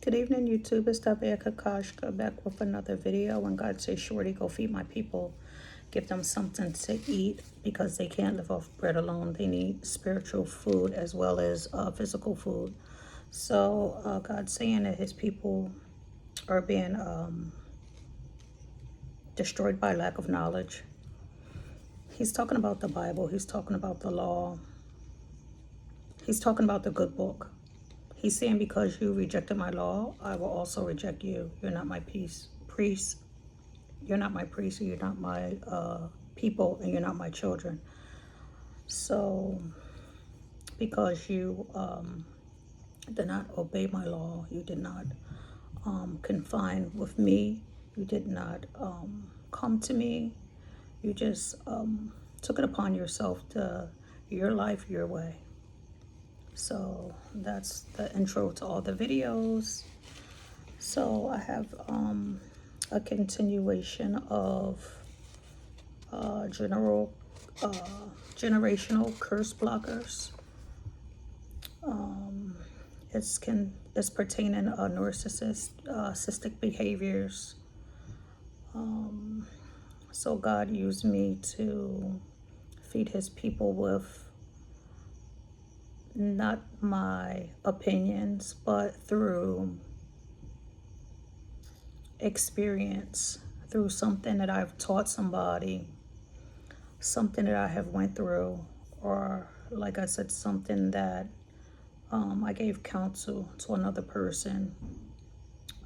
Good evening, YouTube. It's Tabea Kakashka back with another video. When God says, "Shorty, go feed my people, give them something to eat because they can't live off bread alone. They need spiritual food as well as physical food." So God's saying that His people are being destroyed by lack of knowledge. He's talking about the Bible. He's talking about the law. He's talking about the good book. He's saying, because you rejected my law, I will also reject you. You're not my priest. You're not my priest. You're not my people, and you're not my children. So, because you did not obey my law, you did not confine with me, you did not come to me, you just took it upon yourself to your life, your way. So that's the intro to all the videos. So I have a continuation of generational curse blockers. It's pertaining narcissistic behaviors. So God used me to feed His people with not my opinions, but through experience, through something that I've taught somebody, something that I have went through, or like I said, something that I gave counsel to another person,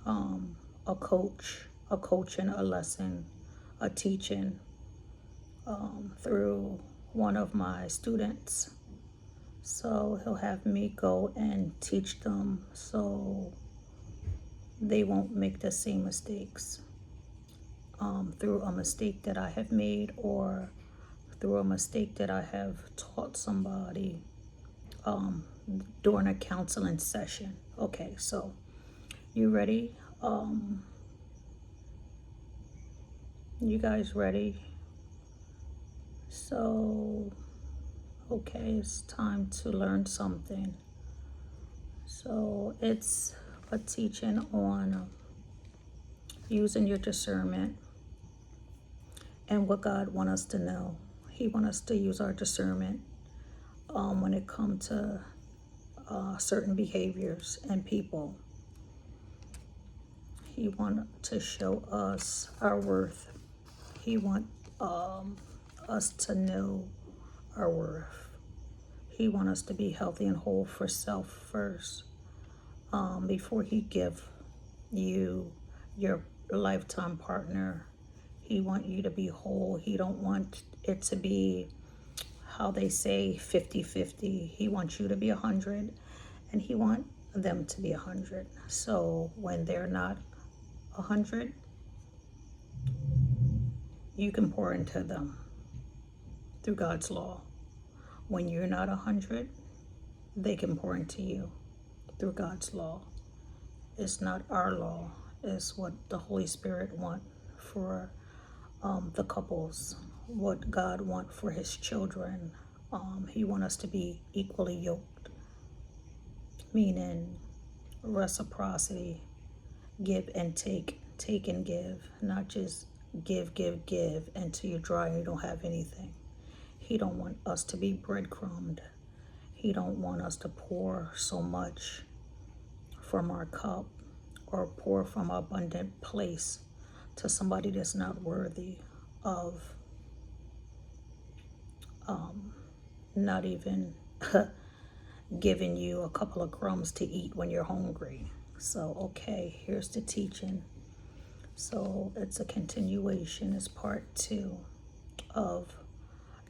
a coaching, a lesson, a teaching through one of my students. So He'll have me go and teach them so they won't make the same mistakes through a mistake that I have made, or through a mistake that I have taught somebody during a counseling session. Okay, so you ready? You guys ready? So, okay, it's time to learn something. So it's a teaching on using your discernment and what God wants us to know. He wants us to use our discernment when it comes to certain behaviors and people. He wants to show us our worth. He wants us to know our worth. He wants us to be healthy and whole for self first, before He give you your lifetime partner. He wants you to be whole. He don't want it to be, how they say, 50-50. He wants you to be 100, and He wants them to be 100. So when they're not 100, you can pour into them through God's law. When you're not 100, they can pour into you through God's law. It's not our law. It's what the Holy Spirit wants for the couples, what God wants for His children. He wants us to be equally yoked, meaning reciprocity, give and take and give, not just give until you're dry and you don't have anything. He don't want us to be breadcrumbed. He don't want us to pour so much from our cup or pour from an abundant place to somebody that's not worthy of not even giving you a couple of crumbs to eat when you're hungry. So, okay, here's the teaching. So it's a continuation. It's part 2 of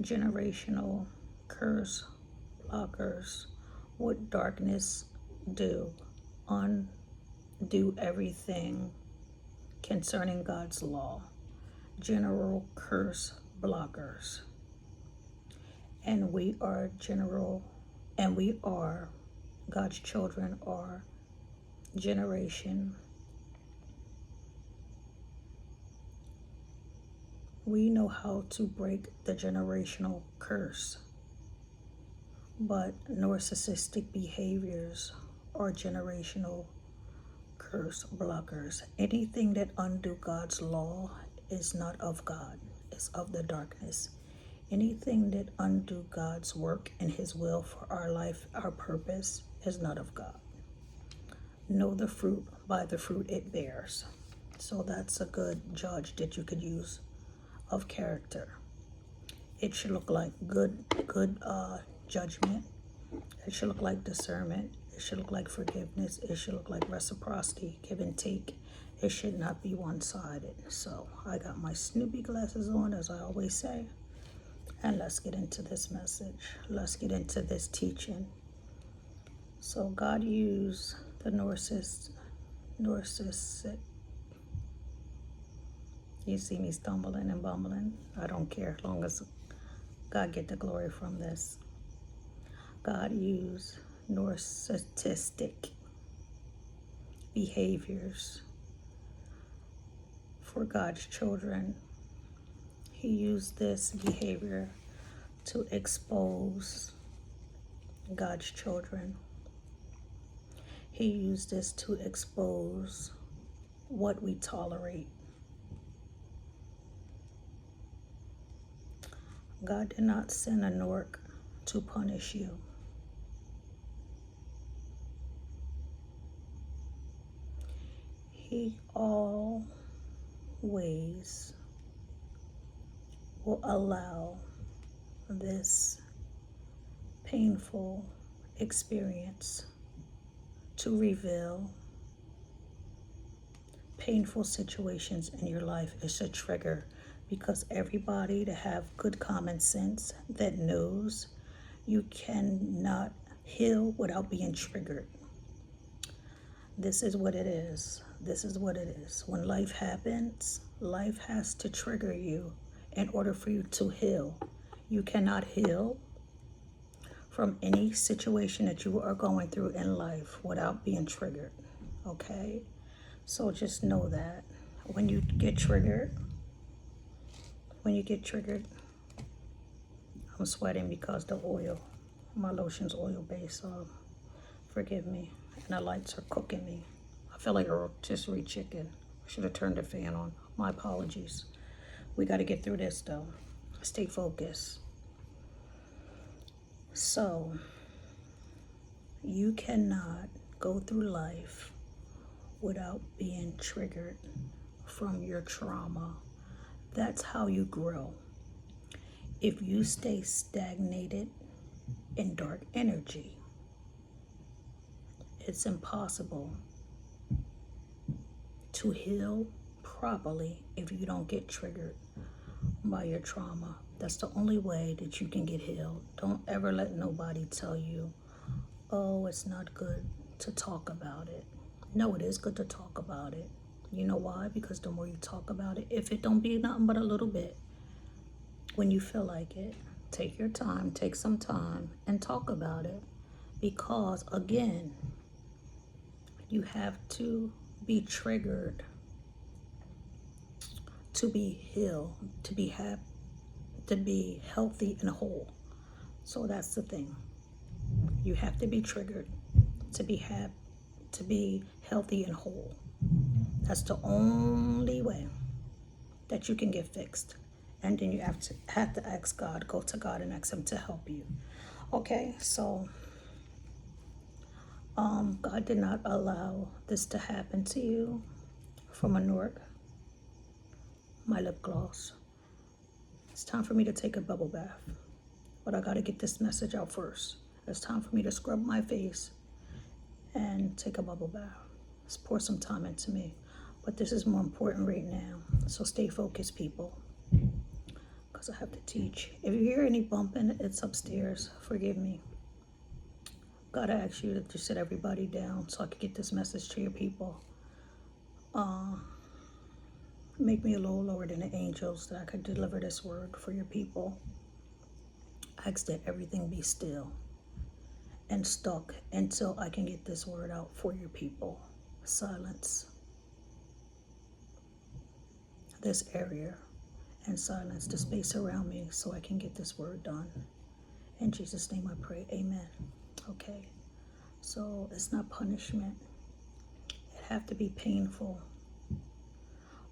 generational curse blockers. What darkness do, undo everything concerning God's law. General curse blockers. And we are God's children are generation. We know how to break the generational curse, but narcissistic behaviors are generational blockers. Anything that undo God's law is not of God. It's of the darkness. Anything that undo God's work and his will for our life, our purpose, is not of God. Know the fruit by the fruit it bears. So that's a good judge that you could use of character. It should look like good judgment. It should look like discernment. It should look like forgiveness. It should look like reciprocity, give and take. It should not be one-sided. So I got my Snoopy glasses on, as I always say. And let's get into this message. Let's get into this teaching. So God used the narcissist. You see me stumbling and bumbling. I don't care as long as God get the glory from this. God used narcissistic behaviors for God's children. He used this behavior to expose God's children. He used this to expose what we tolerate. God did not send a narc to punish you. He always will allow this painful experience to reveal painful situations in your life. Is a trigger, because everybody that have good common sense that knows you cannot heal without being triggered. This is what it is. This is what it is. When life happens, life has to trigger you in order for you to heal. You cannot heal from any situation that you are going through in life without being triggered. Okay? So just know that when you get triggered, I'm sweating because the oil, my lotion's oil based, so forgive me. And the lights are cooking me. I feel like a rotisserie chicken. I should have turned the fan on. My apologies. We got to get through this though. Stay focused. So, you cannot go through life without being triggered from your trauma. That's how you grow. If you stay stagnated in dark energy, it's impossible to heal properly if you don't get triggered by your trauma. That's the only way that you can get healed. Don't ever let nobody tell you, oh, it's not good to talk about it. No, it is good to talk about it. You know why? Because the more you talk about it, if it don't be nothing but a little bit, when you feel like it, take your time, take some time and talk about it. Because again, you have to be triggered to be healed, to be happy, to be healthy and whole. So that's the thing. You have to be triggered to be happy, to be healthy and whole. That's the only way that you can get fixed. And then you have to ask God, go to God and ask him to help you. Okay, so God did not allow this to happen to you from a narc. My lip gloss. It's time for me to take a bubble bath. But I got to get this message out first. It's time for me to scrub my face and take a bubble bath. Let's pour some time into me. But this is more important right now. So stay focused, people. Because I have to teach. If you hear any bumping, it's upstairs. Forgive me. God, I ask you to just sit everybody down so I could get this message to your people. Make me a little lower than the angels that I could deliver this word for your people. Ask that everything be still and stuck until I can get this word out for your people. Silence this area and silence the space around me so I can get this word done. In Jesus' name I pray, amen. Okay, so it's not punishment. It have to be painful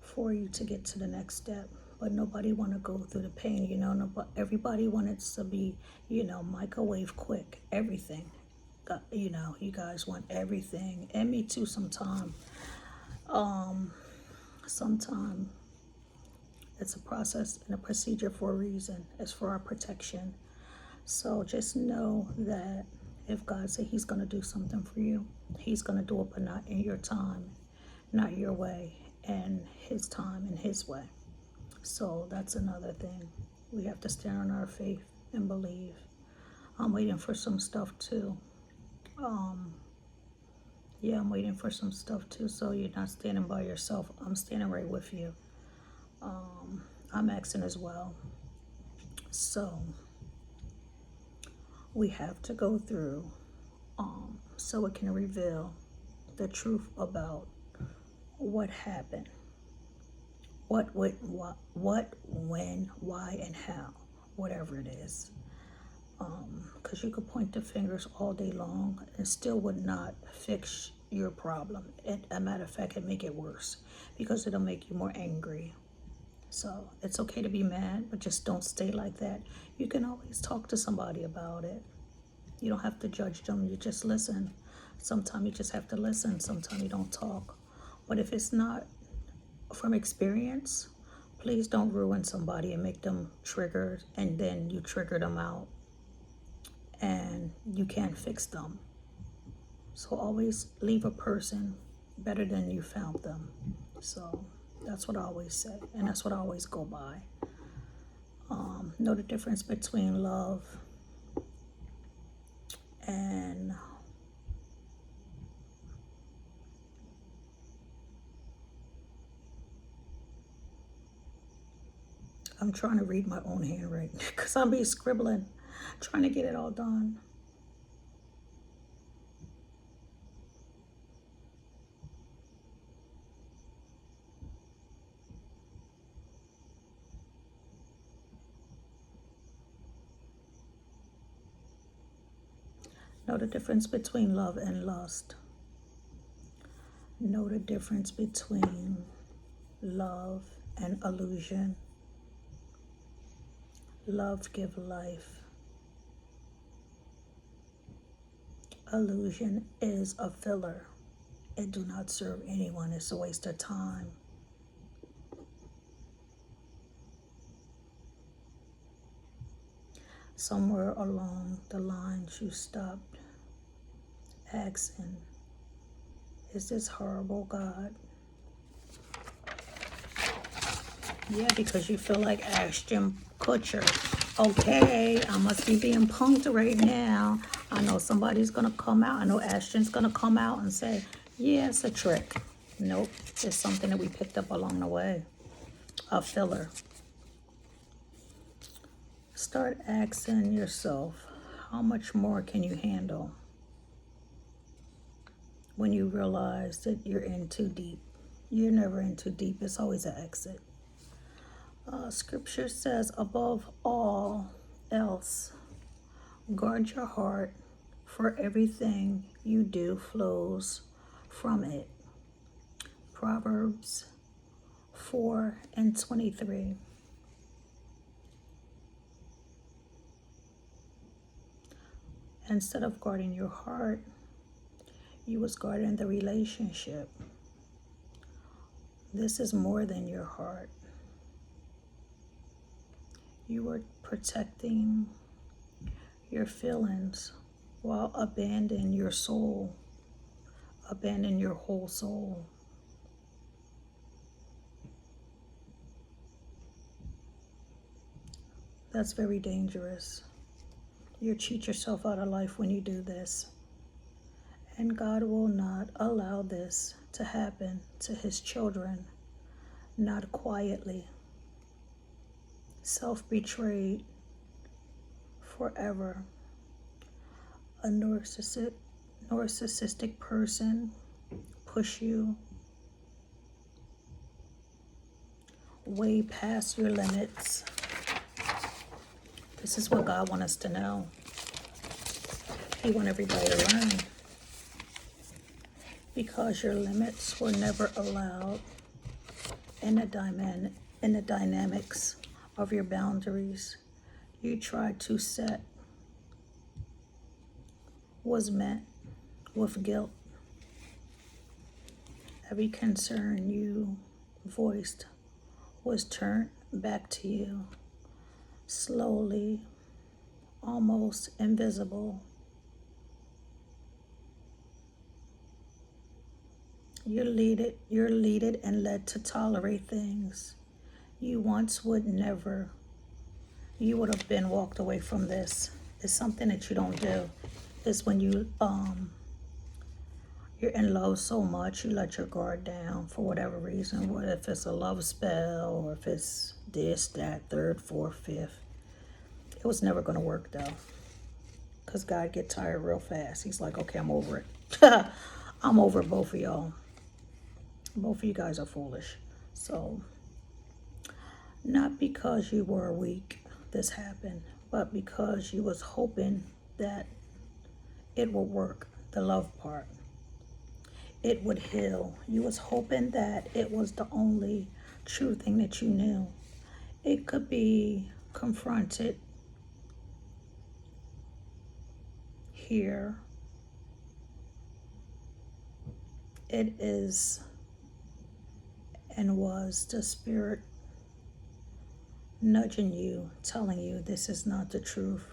for you to get to the next step. But nobody want to go through the pain, you know. Everybody wants to be, microwave quick, everything. You guys want everything, and me too. Sometime it's a process and a procedure for a reason. It's for our protection. So just know that if God said He's gonna do something for you, He's gonna do it, but not in your time, not your way, and His time and His way. So that's another thing. We have to stand on our faith and believe. I'm waiting for some stuff too. I'm waiting for some stuff too. So you're not standing by yourself. I'm standing right with you. I'm asking as well. So we have to go through so it can reveal the truth about what happened. What, when, why, and how, whatever it is. Because you could point the fingers all day long and still would not fix your problem. As a matter of fact, it make it worse because it'll make you more angry. So it's okay to be mad, but just don't stay like that. You can always talk to somebody about it. You don't have to judge them. You just listen. Sometimes you just have to listen. Sometimes you don't talk. But if it's not from experience, please don't ruin somebody and make them triggered, and then you trigger them out and you can't fix them. So always leave a person better than you found them. So that's what I always say, and that's what I always go by. Know the difference between love and I'm trying to read my own handwriting because I'll be scribbling, trying to get it all done. Know the difference between love and lust. Know the difference between love and illusion. Love gives life. Illusion is a filler. It do not serve anyone. It's a waste of time. Somewhere along the lines you stopped asking, is this horrible, God? Yeah, because you feel like Ashton Kutcher. Okay, I must be being punked right now. I know somebody's going to come out. I know Ashton's going to come out and say, yeah, it's a trick. Nope, it's something that we picked up along the way. A filler. Start asking yourself, how much more can you handle when you realize that you're in too deep? You're never in too deep. It's always an exit. Scripture says, above all else, guard your heart, for everything you do flows from it. Proverbs 4:23. Instead of guarding your heart, you was guarding the relationship. This is more than your heart. You were protecting your feelings while abandoning your soul, abandon your whole soul. That's very dangerous. You cheat yourself out of life when you do this. And God will not allow this to happen to His children, not quietly. Self-betrayed forever. A narcissistic person push you way past your limits. This is what God wants us to know. He wants everybody to learn. because your limits were never allowed in the dynamics of your boundaries you tried to set was met with guilt. Every concern you voiced was turned back to you, slowly, almost invisible. You're leaded and led to tolerate things you once would never. You would have been walked away from this. It's something that you don't do. It's when you're in love so much, you let your guard down for whatever reason. What if it's a love spell, or if it's this, that, third, fourth, fifth. It was never going to work though, because God get tired real fast. He's like, okay, I'm over it. I'm over both of y'all. Both of you guys are foolish. So, not because you were weak, this happened, but because you was hoping that it would work, the love part. It would heal. You was hoping that it was the only true thing that you knew. It could be confronted here. It is and was the spirit nudging you, telling you this is not the truth.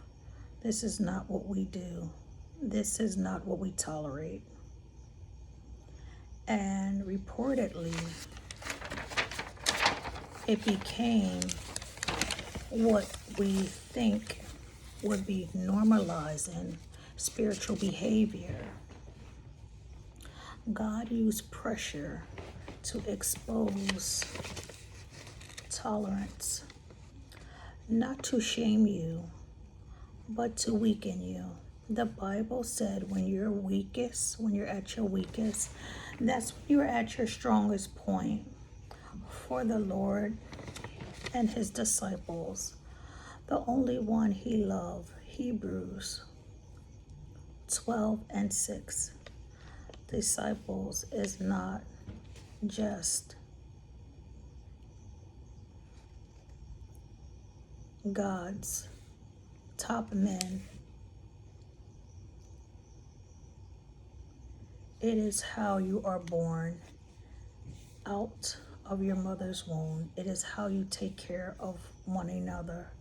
This is not what we do. This is not what we tolerate. And reportedly, it became what we think would be normalizing spiritual behavior. God used pressure to expose tolerance, not to shame you, but to weaken you. The Bible said when you're weakest, when you're at your weakest, that's when you're at your strongest point. For the Lord and his disciples, the only one he loved, Hebrews 12:6. Disciples is not just God's top men. It is how you are born out of your mother's womb. It is how you take care of one another.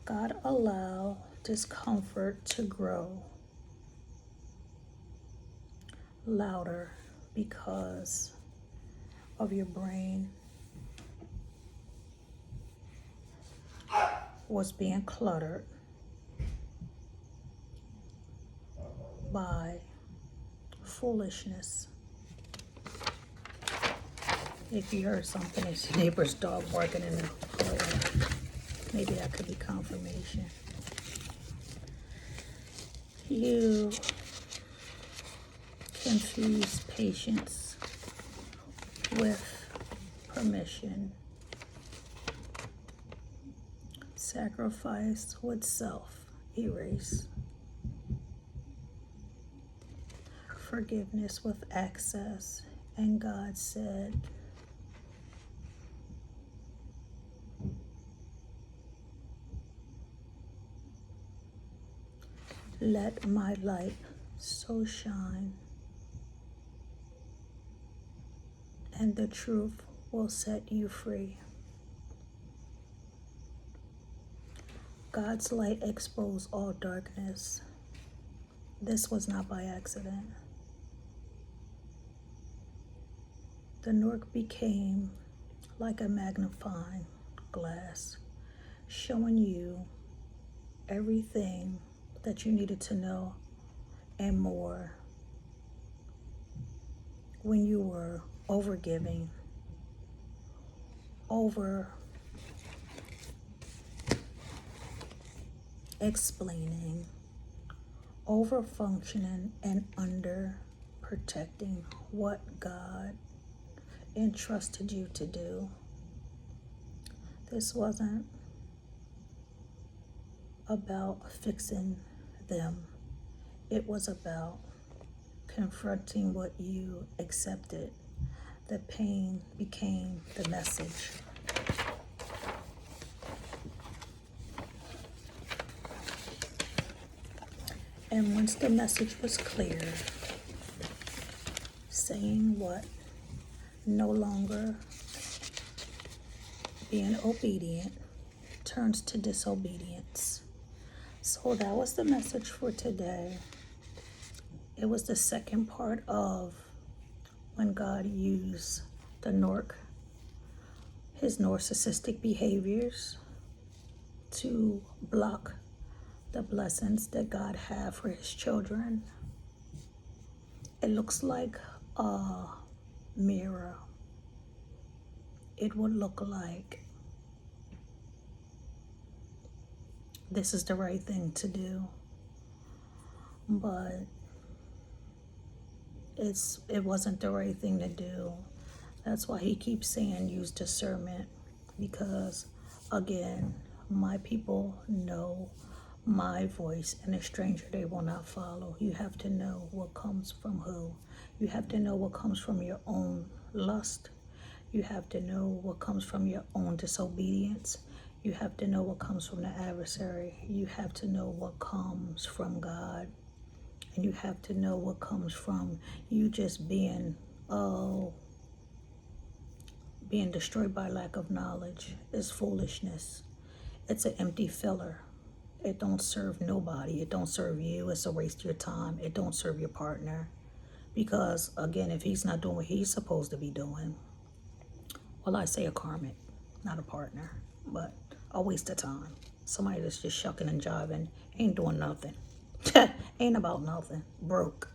God allow discomfort to grow louder because of your brain was being cluttered by foolishness. If you heard something, it's your neighbor's dog barking in the hallway. Maybe that could be confirmation. You confuse patience with permission. Sacrifice with self. Erase. Forgiveness with access. And God said, let my light so shine, and the truth will set you free. God's light exposed all darkness. This was not by accident. The Nork became like a magnifying glass, showing you everything that you needed to know and more when you were overgiving, over explaining, over functioning, and under protecting what God entrusted you to do. This wasn't about fixing them. It was about confronting what you accepted. The pain became the message. And once the message was clear, saying what? No longer being obedient turns to disobedience. So that was the message for today. It was the second part of when God used his narcissistic behaviors to block the blessings that God had for his children. It looks like a mirror. It would look like this is the right thing to do, but it wasn't the right thing to do. That's why he keeps saying use discernment, because again, my people know my voice, and a stranger they will not follow. You have to know what comes from who. You have to know what comes from your own lust. You have to know what comes from your own disobedience. You have to know what comes from the adversary. You have to know what comes from God. And you have to know what comes from you just being destroyed by lack of knowledge. Is foolishness. It's an empty filler. It don't serve nobody. It don't serve you. It's a waste of your time. It don't serve your partner. Because, again, if he's not doing what he's supposed to be doing, well, I say a karmic, not a partner, but a waste of time. Somebody that's just shucking and jiving, ain't doing nothing. Ain't about nothing. Broke.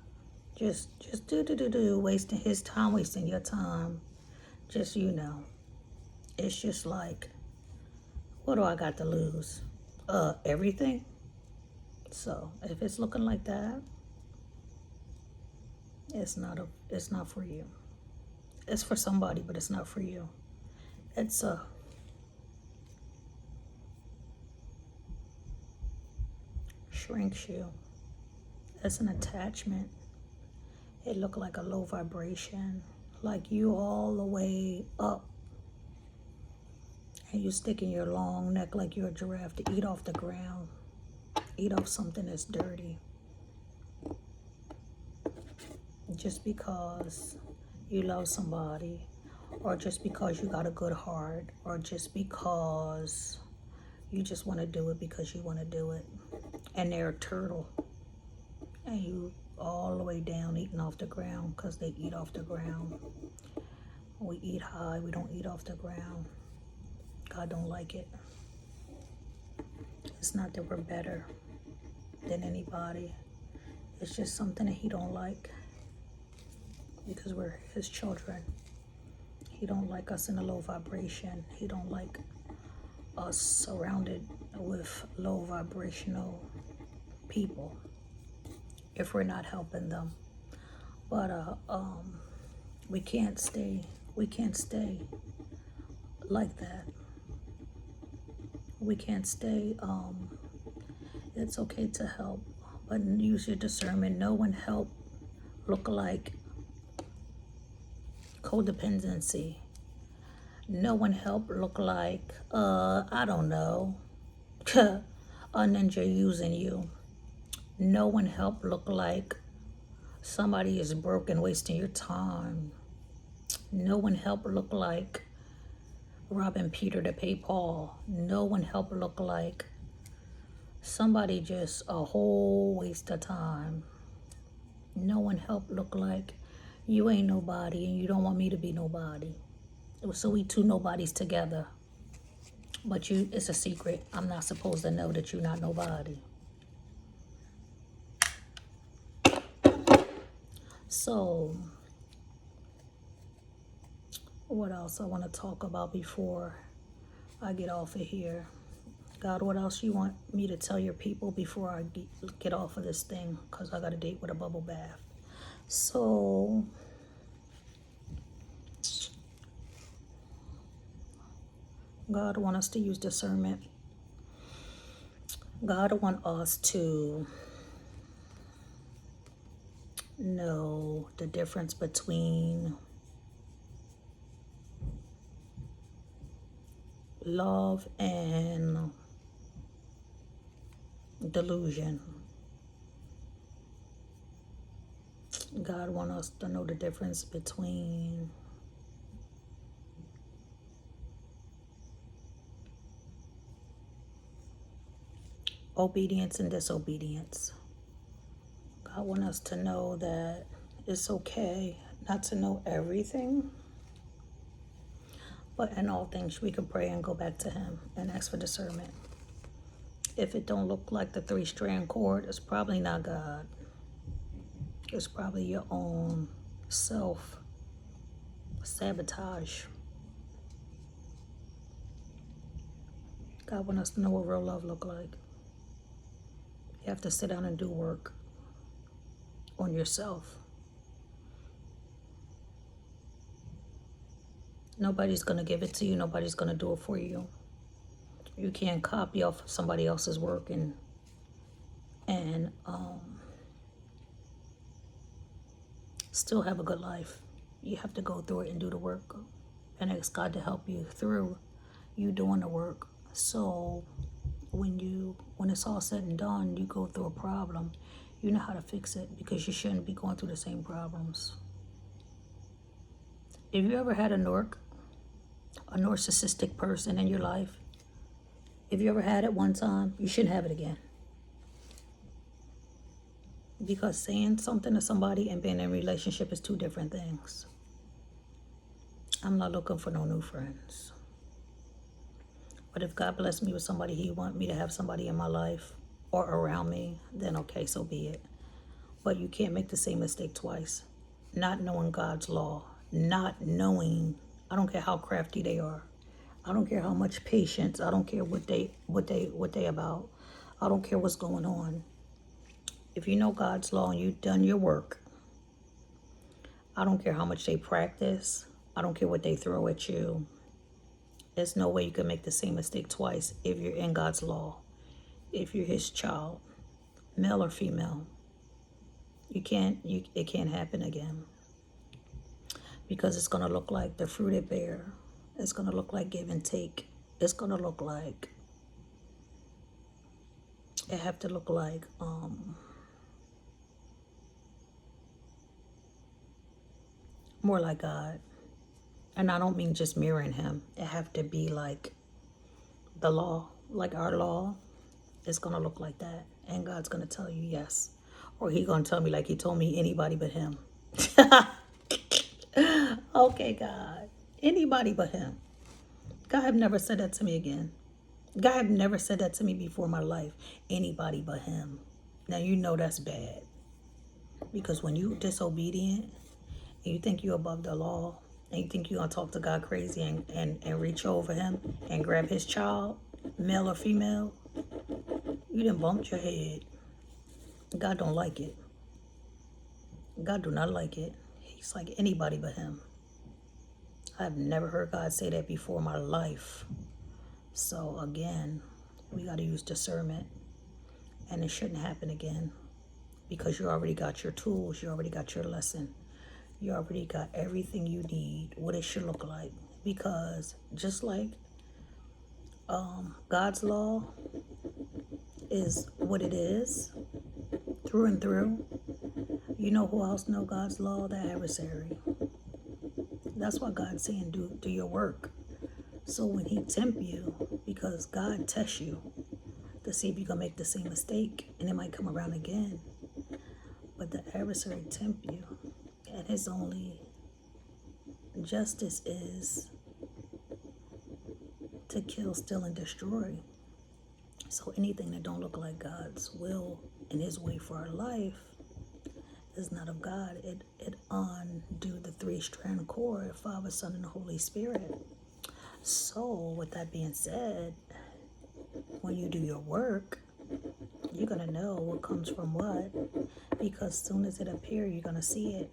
Just do, wasting his time, wasting your time. Just, it's just like, what do I got to lose? Everything. So if it's looking like that, it's not for you. It's for somebody, but it's not for you. It's shrinks you. It's an attachment. It look like a low vibration, like you all the way up, and you sticking your long neck like you're a giraffe to eat off the ground, eat off something that's dirty. Just because you love somebody, or just because you got a good heart, or just because you just want to do it because you want to do it, and they're a turtle, and you all the way down eating off the ground because they eat off the ground. We eat high, we don't eat off the ground. God don't like it. It's not that we're better than anybody. It's just something that he don't like, because we're his children. He don't like us in a low vibration. He don't like us surrounded with low vibrational people if we're not helping them. But we can't stay like that. We can't stay. It's okay to help, but use your discernment. No one help look like codependency. No one help look like I don't know, a ninja using you. No one help look like somebody is broken, wasting your time. No one help look like robbing Peter to pay Paul. No one help look like somebody just a whole waste of time. No one help look like you ain't nobody and you don't want me to be nobody. So we two nobodies together. But it's a secret. I'm not supposed to know that you're not nobody. So, what else I want to talk about before I get off of here? God, what else you want me to tell your people before I get off of this thing? Because I got a date with a bubble bath. So, God want us to use discernment. God want us to know the difference between love and delusion. God wants us to know the difference between obedience and disobedience. God wants us to know that it's okay not to know everything, but in all things we can pray and go back to Him and ask for discernment. If it don't look like the 3-strand cord, it's probably not God. It's probably your own self-sabotage. God wants us to know what real love look like. You have to sit down and do work on yourself. Nobody's going to give it to you. Nobody's going to do it for you. You can't copy off somebody else's work and still have a good life. You have to go through it and do the work and ask God to help you through you doing the work. So when it's all said and done, you go through a problem, you know how to fix it, because you shouldn't be going through the same problems. If you ever had a narcissistic person in your life, if you ever had it one time, you shouldn't have it again. Because saying something to somebody and being in a relationship is two different things. I'm not looking for no new friends. But if God blessed me with somebody, He want me to have somebody in my life or around me, then okay, so be it. But you can't make the same mistake twice. Not knowing God's law, not knowing, I don't care how crafty they are. I don't care how much patience, I don't care what they about. I don't care what's going on. If you know God's law and you've done your work, I don't care how much they practice. I don't care what they throw at you. There's no way you can make the same mistake twice if you're in God's law. If you're His child, male or female, it can't happen again. Because it's going to look like the fruit it bear. It's going to look like give and take. It's going to look like, it have to look like, more like God. And I don't mean just mirroring Him. It have to be like the law, like our law. It's going to look like that. And God's going to tell you yes. Or He going to tell me like He told me anybody but Him. Okay, God. Anybody but Him. God have never said that to me again. God have never said that to me before in my life. Anybody but Him. Now you know that's bad. Because when you disobedient and you think you're above the law, and you think you're going to talk to God crazy and reach over Him and grab His child, male or female, you done bumped your head. God don't like it. God do not like it. He's like anybody but Him. I've never heard God say that before in my life. So again, we got to use discernment. And it shouldn't happen again. Because you already got your tools. You already got your lesson. You already got everything you need, what it should look like. Because just like God's law is what it is, through and through, you know who else know God's law? The adversary. That's why God's saying do your work. So when He tempt you, because God tests you to see if you're going to make the same mistake, and it might come around again. But the adversary tempt you. And his only justice is to kill, steal, and destroy. So anything that don't look like God's will and His way for our life is not of God. It undo the 3-strand cord, Father, Son, and the Holy Spirit. So with that being said, when you do your work, you're going to know what comes from what. Because as soon as it appears, you're going to see it.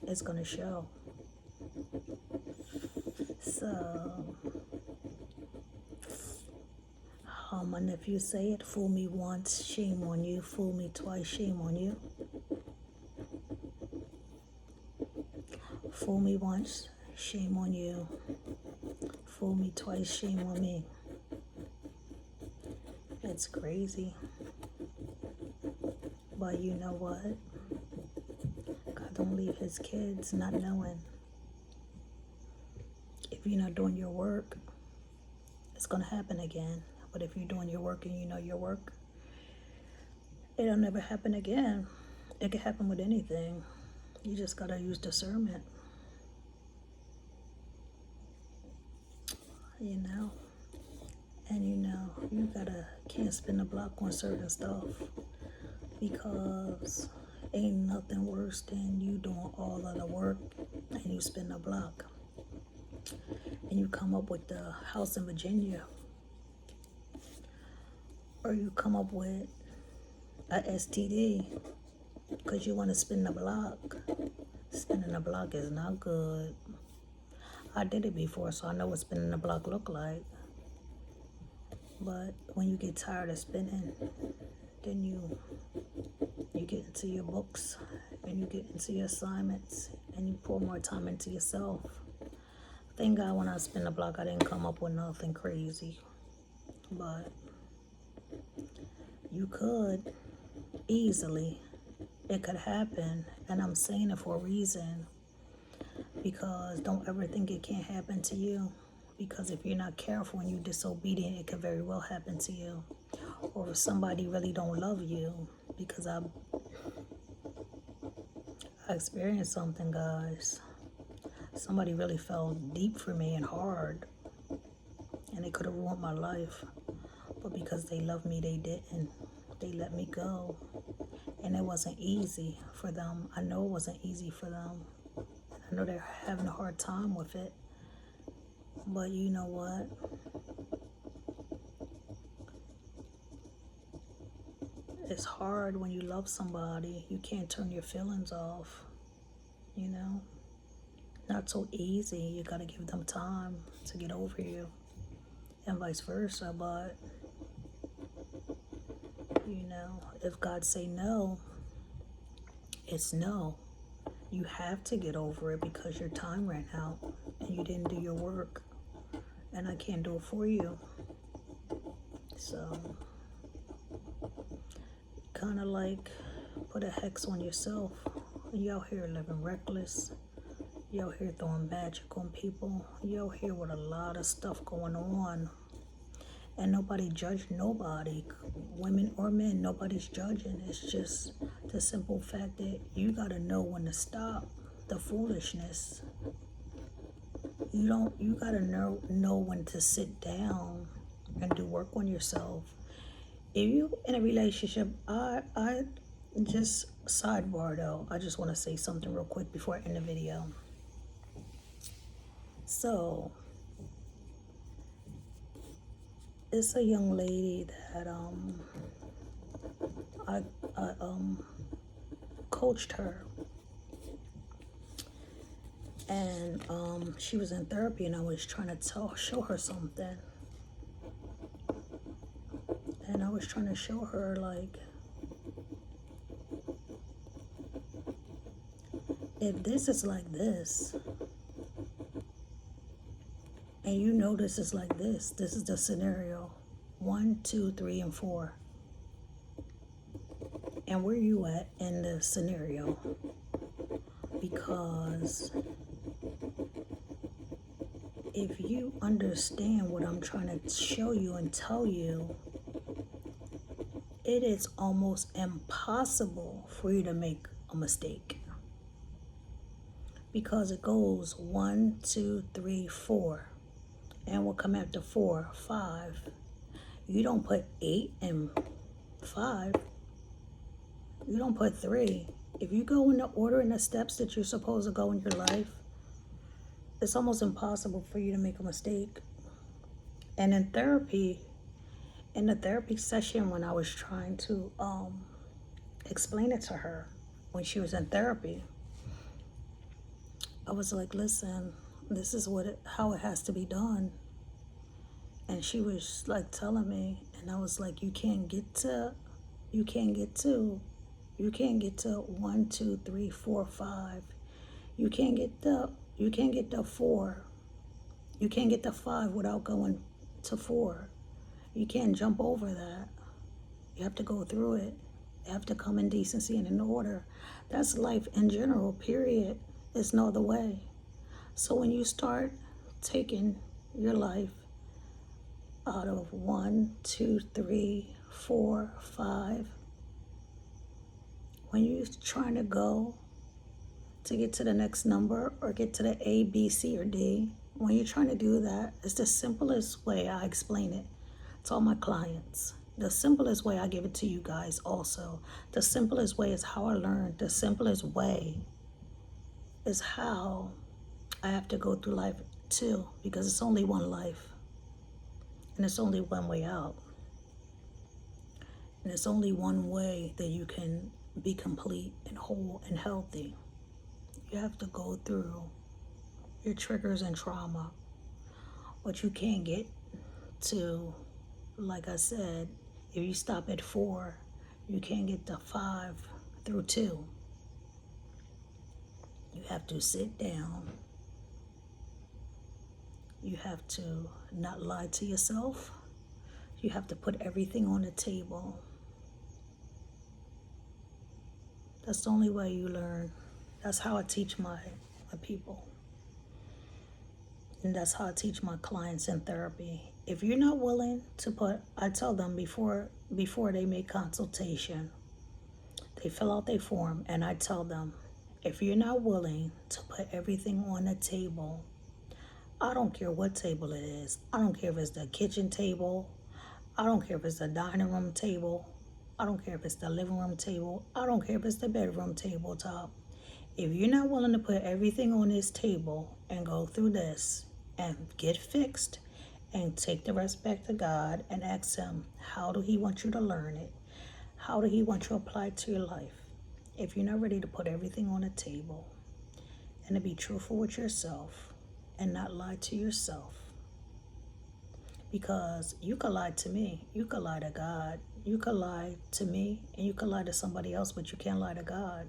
It's going to show. So, and if you say it, fool me once, shame on you. Fool me twice, shame on you. Fool me once, shame on you. Fool me twice, shame on me. It's crazy. But you know what? God don't leave his kids not knowing. If you're not doing your work, it's going to happen again. But if you're doing your work and you know your work, it'll never happen again. It can happen with anything. You just got to use discernment. You know? And you know, you can't spin the block on certain stuff, because ain't nothing worse than you doing all of the work and you spin the block. And you come up with the house in Virginia, or you come up with a STD because you want to spin the block. Spinning the block is not good. I did it before, so I know what spinning the block look like. But when you get tired of spinning, then you get into your books and you get into your assignments and you pour more time into yourself. Thank God when I spin the block, I didn't come up with nothing crazy. But you could easily. It could happen. And I'm saying it for a reason. Because don't ever think it can't happen to you. Because if you're not careful and you're disobedient, it could very well happen to you. Or if somebody really don't love you. Because I experienced something, guys. Somebody really fell deep for me and hard. And it could have ruined my life. But because they loved me, they didn't. They let me go. And it wasn't easy for them. I know it wasn't easy for them. I know they're having a hard time with it. But you know what? It's hard when you love somebody. You can't turn your feelings off, you know? Not so easy. You gotta give them time to get over you. And vice versa, but you know, if God say no, it's no. You have to get over it because your time ran out and you didn't do your work. And I can't do it for you. So, kind of like put a hex on yourself. You out here living reckless. You out here throwing magic on people. You out here with a lot of stuff going on. And nobody judged nobody, women or men, nobody's judging. It's just the simple fact that you gotta know when to stop the foolishness. You gotta know when to sit down and do work on yourself. If you in a relationship, I just sidebar though, I just want to say something real quick before I end the video. So it's a young lady that I coached her, and she was in therapy, and I was trying to show her something, and I was trying to show her, like, if this is like this, and you know this is like this is the scenario 1, 2, 3, and 4. And where you at in the scenario? Because if you understand what I'm trying to show you and tell you, it is almost impossible for you to make a mistake. Because it goes 1, 2, 3, 4. And we'll come after 4, 5. You don't put 8 and 5. You don't put 3. If you go in the order and the steps that you're supposed to go in your life, it's almost impossible for you to make a mistake. And in the therapy session, when I was trying to explain it to her when she was in therapy, I was like, listen, this is how it has to be done. And she was like telling me, and I was like, you can't get to 1, 2, 3, 4, 5. You can't get the 4. You can't get the 5 without going to 4. You can't jump over that. You have to go through it. You have to come in decency and in order. That's life in general, period. There's no other way. So when you start taking your life out of 1, 2, 3, 4, 5, when you're trying to go to get to the next number or get to the A, B, C, or D, when you're trying to do that, it's the simplest way I explain it to all my clients. The simplest way I give it to you guys also. The simplest way is how I learned. The simplest way is how I have to go through life too, because it's only one life. And it's only one way out. And it's only one way that you can be complete and whole and healthy. You have to go through your triggers and trauma. But you can't get to, like I said, if you stop at 4, you can't get to 5 through 2. You have to sit down. You have to not lie to yourself. You have to put everything on the table. That's the only way you learn. That's how I teach my people. And that's how I teach my clients in therapy. If you're not willing to put, I tell them before they make consultation, they fill out their form, and I tell them, if you're not willing to put everything on the table, I don't care what table it is. I don't care if it's the kitchen table. I don't care if it's the dining room table. I don't care if it's the living room table. I don't care if it's the bedroom tabletop. If you're not willing to put everything on this table and go through this and get fixed and take the rest back to God and ask Him, how do He want you to learn it? How do He want you to apply it to your life? If you're not ready to put everything on the table and to be truthful with yourself and not lie to yourself, because you could lie to me, you could lie to God, you could lie to me, and you could lie to somebody else, but you can't lie to God.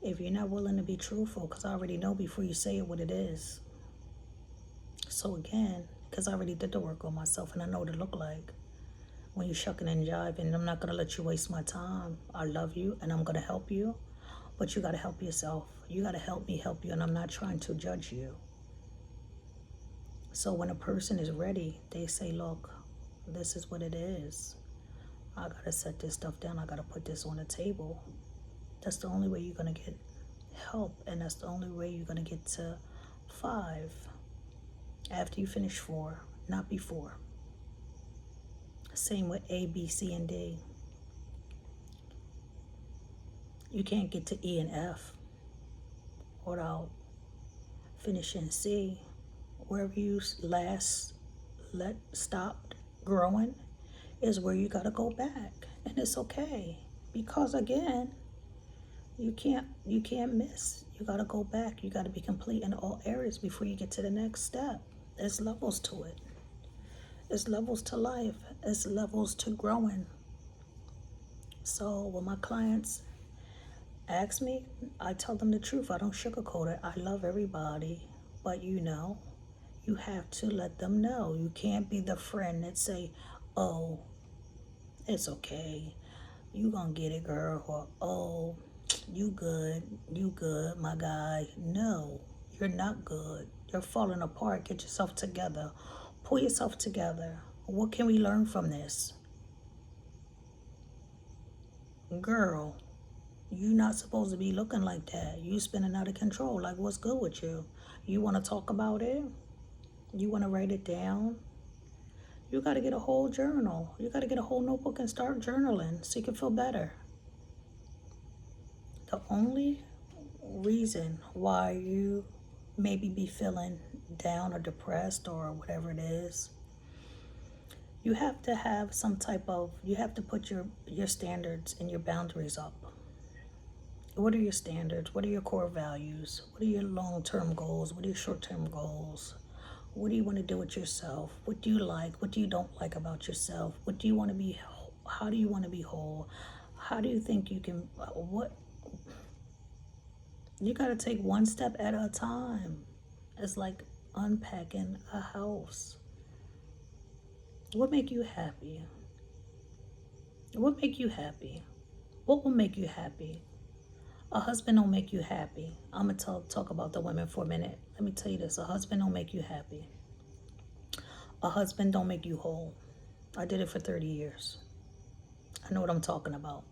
If you're not willing to be truthful, because I already know before you say it what it is. So again, because I already did the work on myself and I know what it look like when you're shucking and jiving. I'm not going to let you waste my time. I love you and I'm going to help you, but you got to help yourself. You got to help me help you, and I'm not trying to judge you. So when a person is ready, they say, look, this is what it is. I got to set this stuff down. I got to put this on the table. That's the only way you're going to get help, and that's the only way you're going to get to 5 after you finish 4, not before. Same with A, B, C, and D. You can't get to E and F without finishing C. Wherever you stopped growing is where you got to go back, and it's okay, because again, you can't miss. You got to go back. You got to be complete in all areas before you get to the next step. There's levels to it. There's levels to life. There's levels to growing. So when my clients ask me, I tell them the truth. I don't sugarcoat it. I love everybody, but you have to let them know. You can't be the friend that say, oh, it's okay, you gonna get it, girl, or oh, you good, my guy. No, you're not good. You're falling apart. Get yourself together. Pull yourself together. What can we learn from this? Girl, you're not supposed to be looking like that. You spinning out of control. Like, what's good with you? You want to talk about it? You want to write it down? You got to get a whole journal. You got to get a whole notebook and start journaling so you can feel better. The only reason why you maybe be feeling down or depressed or whatever it is, you have to have some type of, you have to put your standards and your boundaries up. What are your standards? What are your core values? What are your long-term goals? What are your short-term goals? What do you want to do with yourself? What do you like? What do you don't like about yourself? What do you want to be? How do you want to be whole? How do you think you can, You got to take one step at a time. It's like unpacking a house. What make you happy? What make you happy? What will make you happy? A husband don't make you happy. I'm gonna talk about the women for a minute. Let me tell you this: a husband don't make you happy. A husband don't make you whole. I did it for 30 years. I know what I'm talking about.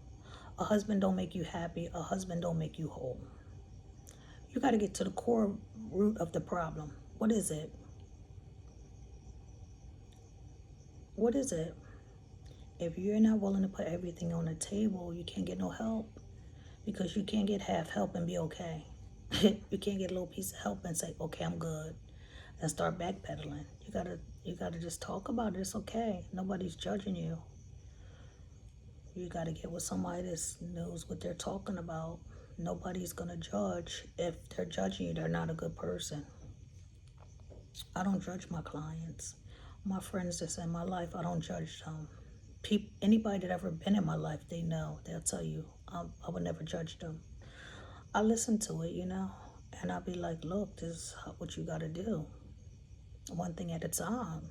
A husband don't make you happy. A husband don't make you whole. You got to get to the core root of the problem. What is it? What is it? If you're not willing to put everything on the table, you can't get no help, because you can't get half help and be okay. You can't get a little piece of help and say, okay, I'm good, and start backpedaling. You gotta just talk about it. It's okay. Nobody's judging you. You gotta get with somebody that knows what they're talking about. Nobody's gonna judge. If they're judging you, they're not a good person. I don't judge my clients. My friends that's in my life, I don't judge them. Anybody that ever been in my life, they know. They'll tell you I would never judge them. I listen to it, and I'll be like, look, this is what you got to do. One thing at a time.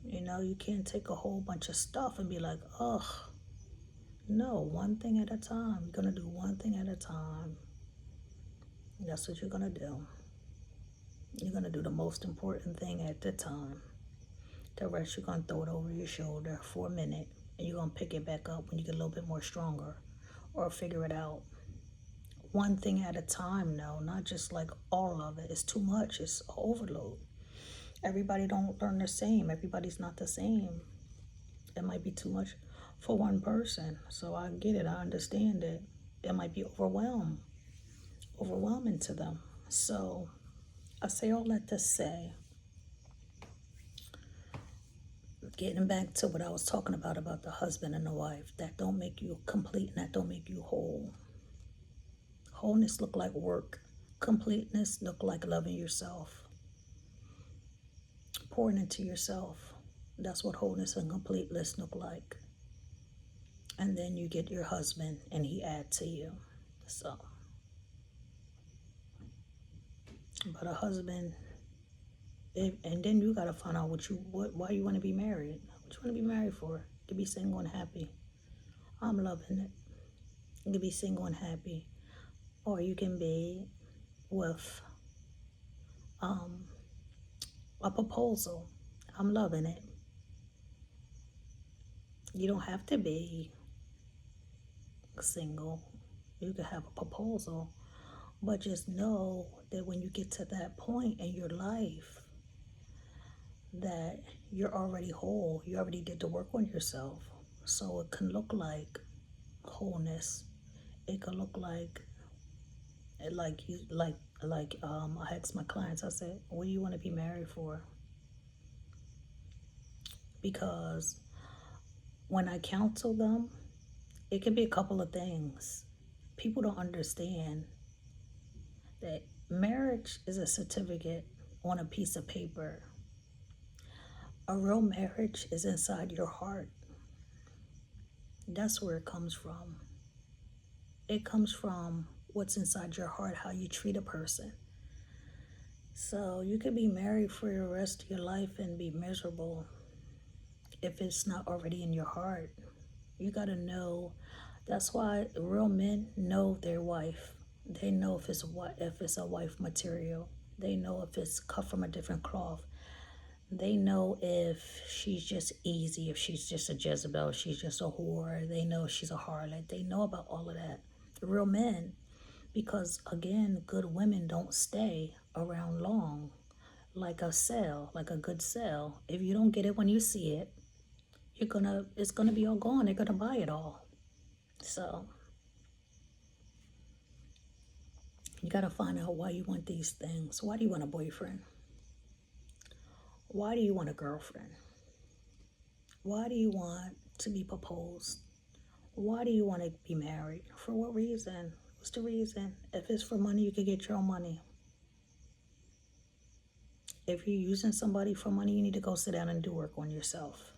You can't take a whole bunch of stuff and be like, ugh. No, one thing at a time. You're going to do one thing at a time. That's what you're going to do. You're going to do the most important thing at the time. The rest, you're going to throw it over your shoulder for a minute, and you're going to pick it back up when you get a little bit more stronger, or figure it out. One thing at a time, no, not just like all of it. It's too much. It's overload. Everybody don't learn the same. Everybody's not the same. It might be too much for one person. So I get it. I understand it. It might be overwhelming to them. So I say all that to say, getting back to what I was talking about the husband and the wife, that don't make you complete and that don't make you whole. Wholeness look like work. Completeness look like loving yourself. Pouring into yourself. That's what wholeness and completeness look like. And then you get your husband and he adds to you. So, but a husband, and then you gotta find out why you want to be married. What you want to be married for? To be single and happy. I'm loving it. You can be single and happy, or you can be with a proposal. I'm loving it. You don't have to be single. You can have a proposal, but just know that when you get to that point in your life, that you're already whole. You already did the work on yourself. So it can look like wholeness. It can look like I asked my clients, I said, what do you want to be married for? Because when I counsel them, it can be a couple of things. People don't understand that marriage is a certificate on a piece of paper. A real marriage is inside your heart. That's where it comes from. It comes from what's inside your heart, how you treat a person. So you could be married for the rest of your life and be miserable if it's not already in your heart. You got to know. That's why real men know their wife. They know if it's a wife material. They know if it's cut from a different cloth. They know if she's just easy, if she's just a Jezebel, if she's just a whore. They know if she's a harlot. They know about all of that. Real men, because again, good women don't stay around long. Like a sale, like a good sale. If you don't get it when you see it, it's gonna be all gone. They're gonna buy it all. So you gotta find out why you want these things. Why do you want a boyfriend? Why do you want a girlfriend? Why do you want to be proposed? Why do you want to be married? For what reason? What's the reason? If it's for money, you can get your own money. If you're using somebody for money, you need to go sit down and do work on yourself.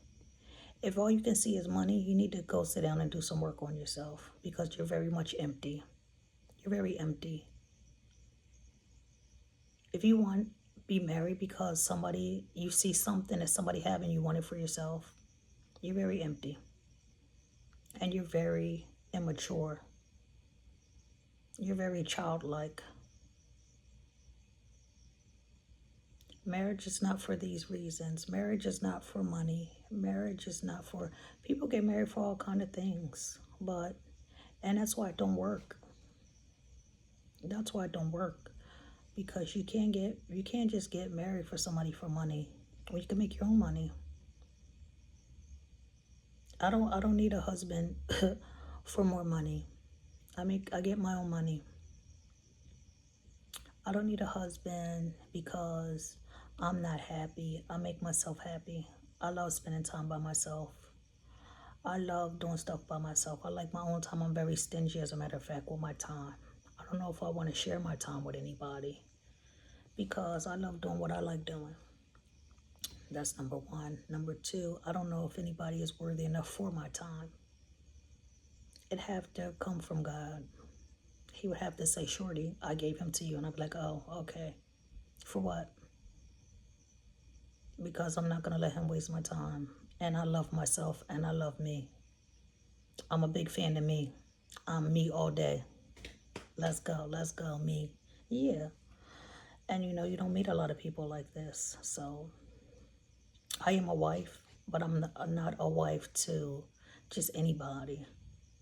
If all you can see is money, you need to go sit down and do some work on yourself, because you're very much empty. You're very empty. If you want be married because somebody, you see something that somebody have and you want it for yourself, you're very empty. And you're very immature. You're very childlike. Marriage is not for these reasons. Marriage is not for money. Marriage is not for, people get married for all kind of things. And that's why it don't work. That's why it don't work. Because you can't just get married for somebody for money. Well, you can make your own money. I don't need a husband for more money. I get my own money. I don't need a husband because I'm not happy. I make myself happy. I love spending time by myself. I love doing stuff by myself. I like my own time. I'm very stingy, as a matter of fact, with my time. I don't know if I want to share my time with anybody because I love doing what I like doing. That's number one. Number two, I don't know if anybody is worthy enough for my time. It have to come from God. He would have to say, Shorty, I gave him to you. And I'd be like, oh, okay. For what? Because I'm not going to let him waste my time. And I love myself and I love me. I'm a big fan of me. I'm me all day. Let's go, me. Yeah. And you don't meet a lot of people like this. So I am a wife, but I'm not a wife to just anybody.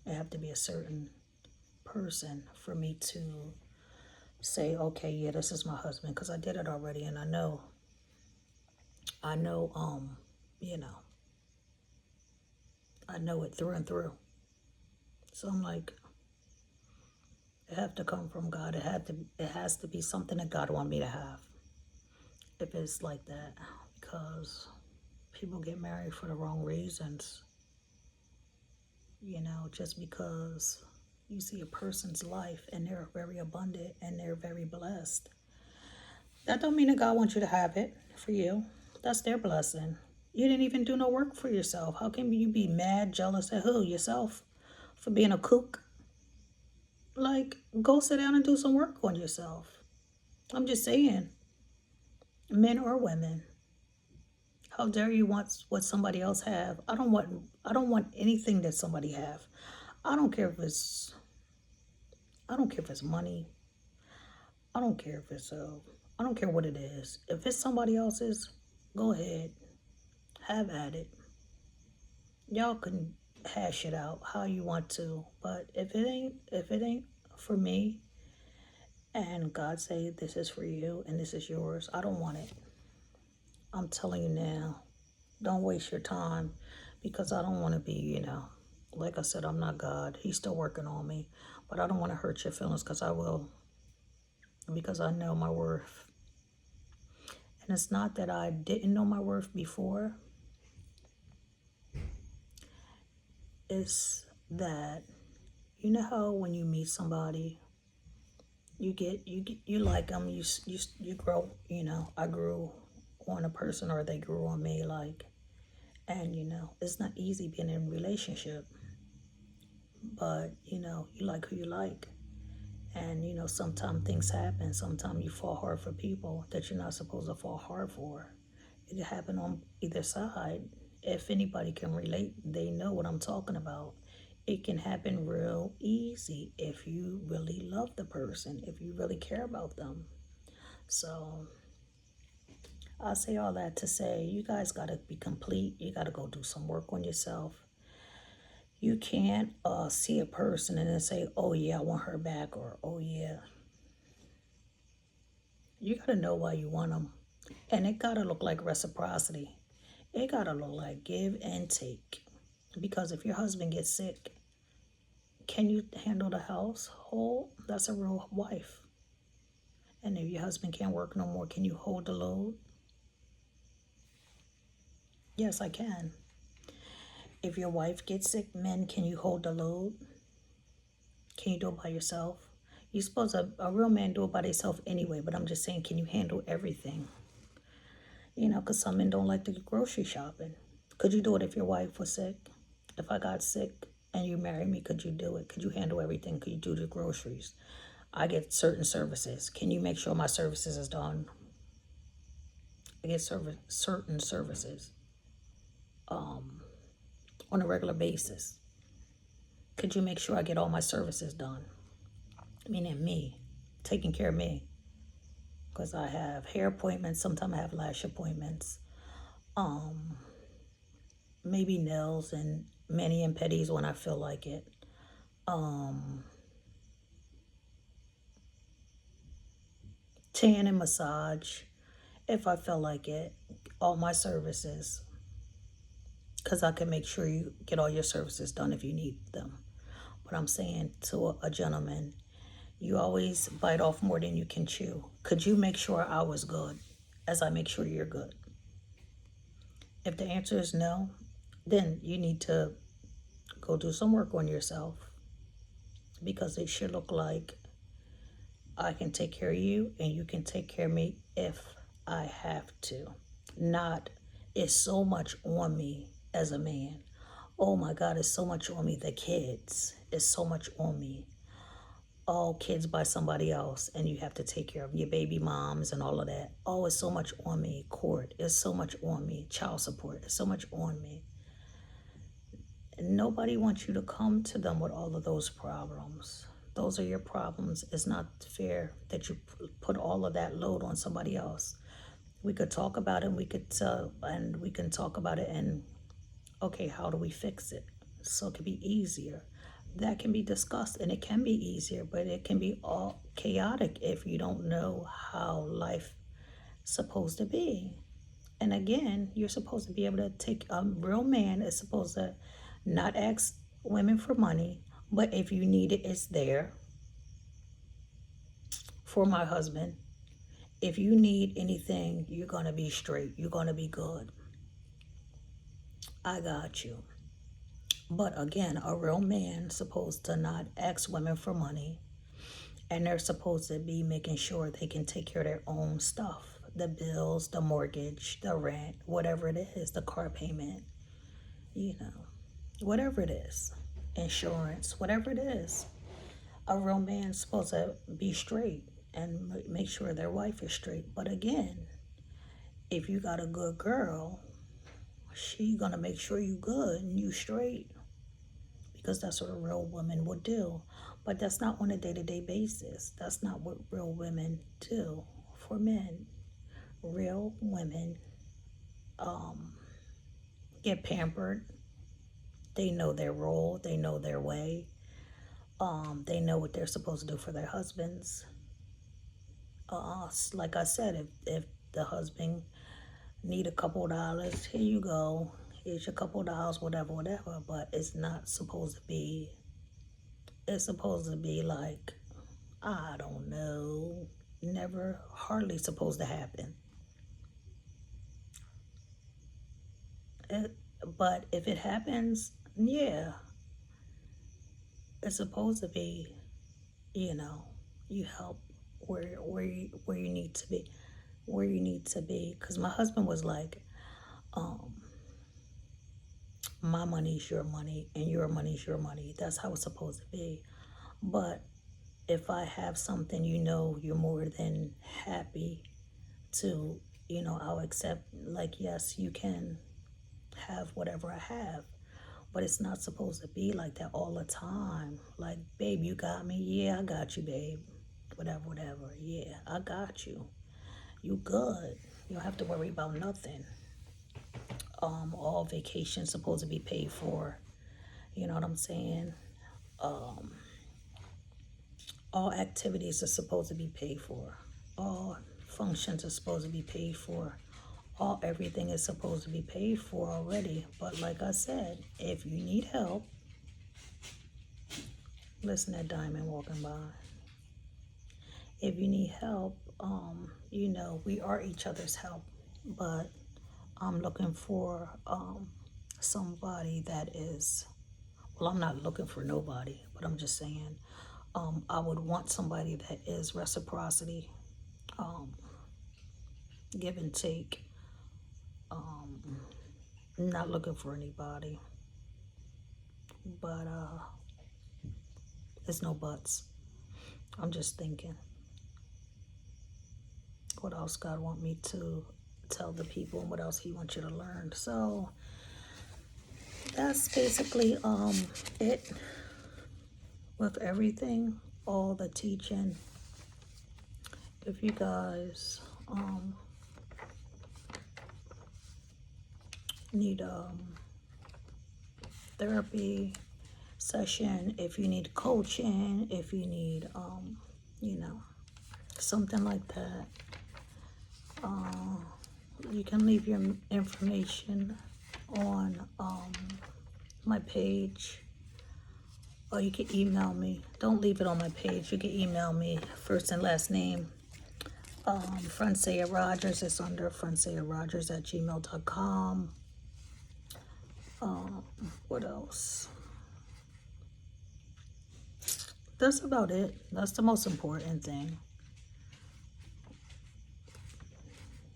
It have to be a certain person for me to say, okay, yeah, this is my husband, because I did it already, and I know, you know, I know it through and through. So I'm like, it have to come from God. It has to be something that God want me to have. If it's like that, because people get married for the wrong reasons. Just because you see a person's life and they're very abundant and they're very blessed. That don't mean that God wants you to have it for you. That's their blessing. You didn't even do no work for yourself. How can you be mad, jealous at who? Yourself? For being a kook? Like, go sit down and do some work on yourself. I'm just saying. Men or women. How dare you want what somebody else have? I don't want anything that somebody have. I don't care if it's money. I don't care if it's I don't care what it is. If it's somebody else's, go ahead. Have at it. Y'all can hash it out how you want to. But if it ain't for me and God say this is for you and this is yours, I don't want it. I'm telling you now. Don't waste your time because I don't want to be, like I said, I'm not God. He's still working on me. But I don't want to hurt your feelings because I will. Because I know my worth. And it's not that I didn't know my worth before. It's that, how when you meet somebody, you like them, you grow, I grew on a person or they grew on me, and it's not easy being in a relationship, but you like who you like. And sometimes things happen. Sometimes you fall hard for people that you're not supposed to fall hard for. It can happen on either side. If anybody can relate, they know what I'm talking about. It can happen real easy if you really love the person, if you really care about them. So I say all that to say you guys got to be complete. You got to go do some work on yourself. You can't see a person and then say, oh yeah, I want her back, or oh yeah. You got to know why you want them. And it got to look like reciprocity. It got to look like give and take. Because if your husband gets sick, can you handle the household? That's a real wife. And if your husband can't work no more, can you hold the load? Yes, I can. If your wife gets sick, men, can you hold the load? Can you do it by yourself? You're supposed to, a real man do it by themselves anyway, but I'm just saying, can you handle everything? Because some men don't like to go grocery shopping. Could you do it if your wife was sick? If I got sick and you married me, could you do it? Could you handle everything? Could you do the groceries? I get certain services. Can you make sure my services is done? I get certain services on a regular basis. Could you make sure I get all my services done? Meaning me, taking care of me. Because I have hair appointments, sometimes I have lash appointments, maybe nails and mani and pedis when I feel like it. Tan and massage if I feel like it. All my services. Because I can make sure you get all your services done if you need them. But I'm saying to a gentleman, you always bite off more than you can chew. Could you make sure I was good as I make sure you're good? If the answer is no, then you need to go do some work on yourself, because it should look like I can take care of you and you can take care of me if I have to. Not, it's so much on me as a man. Oh my God, it's so much on me. The kids, it's so much on me. All kids by somebody else and you have to take care of your baby moms and all of that. Oh, it's so much on me. Court, it's so much on me. Child support, it's so much on me. And nobody wants you to come to them with all of those problems. Those are your problems. It's not fair that you put all of that load on somebody else. We could talk about it, and we can talk about it and, okay, how do we fix it? So it can be easier. That can be discussed and it can be easier, but it can be all chaotic if you don't know how life is supposed to be. And again, you're supposed to be able to take, a real man is supposed to not ask women for money, but if you need it, it's there. For my husband, if you need anything, you're going to be straight. You're going to be good. I got you. But again, a real man supposed to not ask women for money, and they're supposed to be making sure they can take care of their own stuff, the bills, the mortgage, the rent, whatever it is, the car payment, whatever it is, insurance, whatever it is. A real man's supposed to be straight and make sure their wife is straight. But again, if you got a good girl, she gonna make sure you good and you straight, because that's what a real woman would do. But that's not on a day-to-day basis. That's not what real women do for men. Real women get pampered. They know their role. They know their way. They know what they're supposed to do for their husbands. Like I said, if the husband need a couple dollars, here you go. Here's your couple dollars, whatever. But it's not supposed to be. It's supposed to be like, I don't know, never, hardly supposed to happen. But if it happens, yeah, it's supposed to be, you help where you need to be, Because my husband was like, my money's your money and your money's your money. That's how it's supposed to be. But if I have something, you're more than happy to, I'll accept, like, yes, you can have whatever I have. But it's not supposed to be like that all the time. Like, babe, you got me? Yeah, I got you, babe. Whatever. Yeah, I got you. You good. You don't have to worry about nothing. All vacations supposed to be paid for. You know what I'm saying? All activities are supposed to be paid for. All functions are supposed to be paid for. Everything is supposed to be paid for already. But like I said, if you need help, listen to Diamond walking by. If you need help, we are each other's help. But I'm looking for somebody that is, well, I'm not looking for nobody, but I'm just saying, I would want somebody that is reciprocity, give and take. Not looking for anybody, but there's no buts. I'm just thinking, what else God want me to tell the people and what else he wants you to learn. So that's basically it with everything, all the teaching. If you guys need therapy session, if you need coaching, if you need you know, something like that, you can leave your information on my page, or you can email me. Don't leave it on my page. You can email me, first and last name, Francia Rogers. It's under franciarogers@gmail.com. What else? That's about it. That's the most important thing.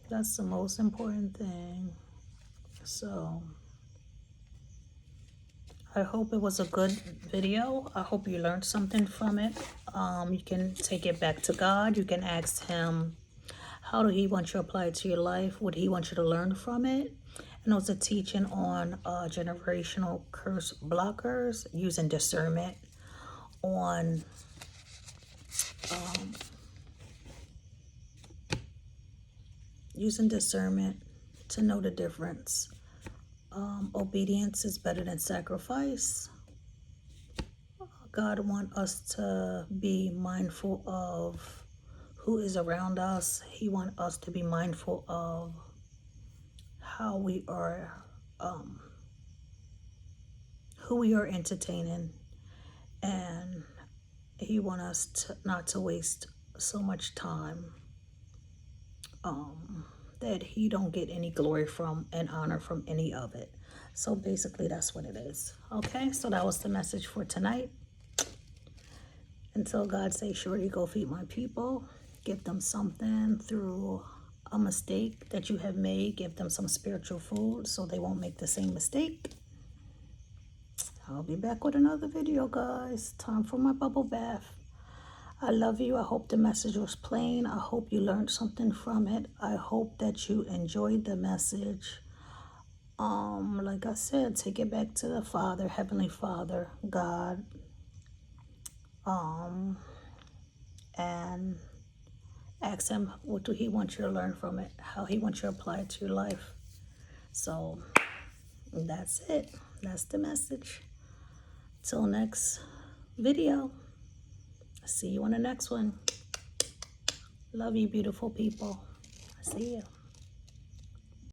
That's the most important thing. So I hope it was a good video. I hope you learned something from it. You can take it back to God. You can ask him, how do he want you to apply it to your life? What he wants you to learn from it? And also teaching on generational curse blockers, using discernment on using discernment to know the difference. Obedience is better than sacrifice. God wants us to be mindful of who is around us. He wants us to be mindful of how we are, who we are entertaining, and he wants us to not to waste so much time that he don't get any glory from and honor from any of it. So basically that's what it is. Okay, so that was the message for tonight. Until God say, surely go feed my people, give them something through a mistake that you have made, give them some spiritual food so they won't make the same mistake. I'll be back with another video, guys. Time for my bubble bath. I love you. I hope the message was plain. I hope you learned something from it. I hope that you enjoyed the message. Like I said, take it back to the Father, Heavenly Father, God, and ask him, what do he want you to learn from it? How he wants you to apply it to your life. So that's it. That's the message. Till next video. See you on the next one. Love you, beautiful people. See you.